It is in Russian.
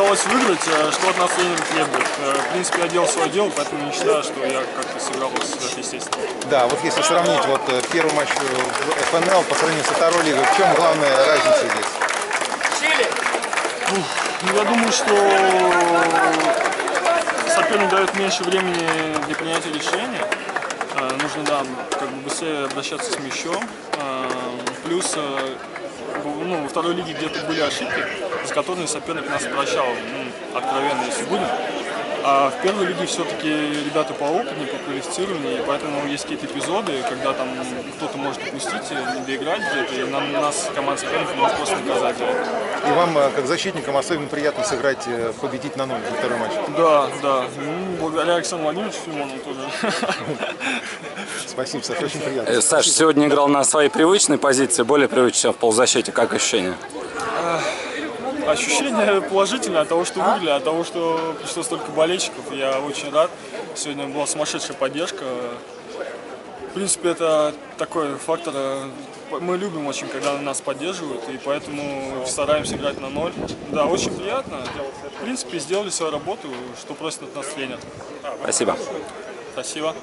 удалось выиграть, что от нас тренер требует. В принципе, я делал свое дело, поэтому не считаю, что я как-то сыграл сверхъестественно. Да, вот если сравнить вот первый матч в ФНЛ по сравнению со второй лигой, в чем главная разница здесь? Я думаю, что соперник дает меньше времени для принятия решения. Нужно, да, как бы быстрее обращаться с мячом. Плюс во второй лиге где-то были ошибки, за которые соперник нас прощал, откровенно, если будем. А в первой лиге все-таки ребята поопытнее, поквалифицированнее, и поэтому есть какие-то эпизоды, когда там кто-то может упустить, не доиграть где-то, и нас команда соперников может просто наказать. И вам, как защитникам, особенно приятно сыграть, победить на 0 во второй матч? Да, да. Благодаря Александру Владимировичу Фимонову тоже. Спасибо, Саша, очень приятно. Саша сегодня играл на своей привычной позиции, более привычной в полузащите. Как ощущение? Ощущение положительное от того, что выиграли, от того, что пришло столько болельщиков. Я очень рад. Сегодня была сумасшедшая поддержка. В принципе, это такой фактор. Мы любим очень, когда нас поддерживают, и поэтому стараемся играть на 0. Да, очень приятно. В принципе, сделали свою работу, что просит от нас тренер. Спасибо. Спасибо.